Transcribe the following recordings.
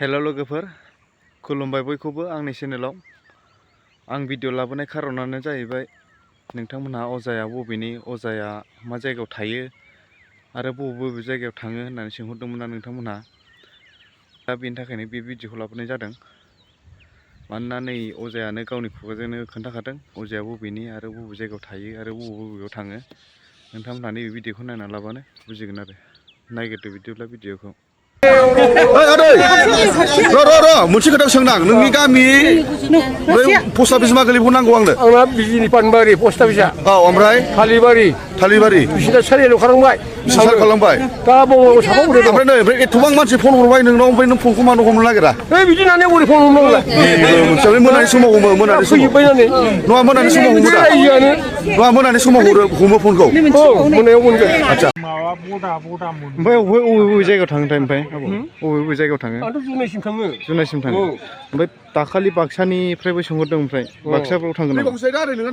हेल' लोगोफोर खुलुमबाय बयखौबो आंनि चेनेलाव आं भिडिअ लाबोनाय खारनानो जाहैबाय नोंथांमोनहा अजाया बबेनि अजाया मा जायगायाव थायो आरो बबे जायगायाव थाङो होननानै सोंहरदोंमोन नोंथांमोनहा दा बेनि थाखायनो बे भिडिअखौ लाबोनाय जादों मानोना नै अजायानो गावनि खुगाजोंनो खोन्थाखादों अजाया बबेनि आरो बबे जायगायाव थायो आरो बबेयाव थाङो नोंथांमोनहा नैबे भिडिअखौ नायना लाबानो बुजिगोन आरो नायग्रोदो बिदिब्ला भिडिअखौ मोनसे खोथा सोंदां नोंनि गामि पस्ट अफिस मा गोलैबाव नांगौ आंनो आंना बिजिनि पानबारि पस्ट अफिसा औ ओमफ्राय थालिबारि बिसिना सारियाल' खालामबाय सार खालामबाय दा बावआव साफा हरो ओमफ्राय नै ओमफ्राय एथबां मानसि फन हरबाय नोंनाव ओमफ्राय नों फनखौ मानो हमनो नागिरा बिदि होननानै बोरै फन हमनांगौलाय मोनसे मोनानि समाव हमो मोनानि समाव फैजोब्बायनानै नङा मोनानि समाव हमो दा नङा मोनानि समाव हमो फनखौ मोनायाव मोनगोन आच्छा ओमफ्राय बबे जायगायाव थाङो ओमफ्राय बबे जायगायाव थाङो आंथ' जुनायसिम थाङो जुनायसिम थाङो ओमफ्राय दाखालि बाक्सानिफ्रायबो सोंहरदों ओमफ्राय बाक्साफ्राव थांगोन नामा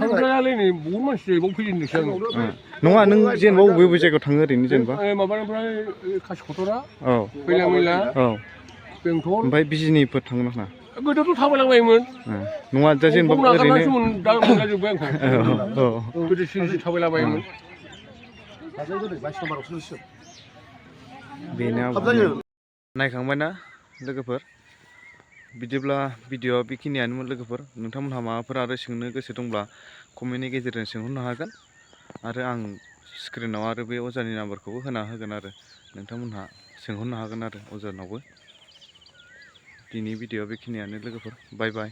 थांग्रायालाय नै बहुद मानसि जायो बाव फैजेनदोंसो आङो नङा नों जेनेबा बबे जायगायाव थाङो ओरैनो जेनेबा माबानिफ्राय कासिकतरा औ खैला मैला औ बेंटल ओमफ्राय बिजिनिफोर थाङो नामा गोदोथ' थाबायलांबायमोन नङा दा जेनेबा ओरैनो दा मोनलाजोब्बाय आंखौ गोदो सिरि थाबायलाबायोमोन बेनो नायखांबायना लोगोफोर बिदिब्ला भिडिअआ बेखिनियानोमोन लोगोफोर नोंथांमोनहा माबाफोर आरो सोंनो गोसो दंब्ला कमेन्टनि गेजेरजों सोंहरनो हागोन आरो आं स्क्रिनाव आरो बे अजानि नाम्बारखौबो होना होगोन आरो नोंथांमोनहा सोंहरनो हागोन आरो अजानावबो दिनै भिडिअआ बेखिनियानो लोगोफोर बाय बाय।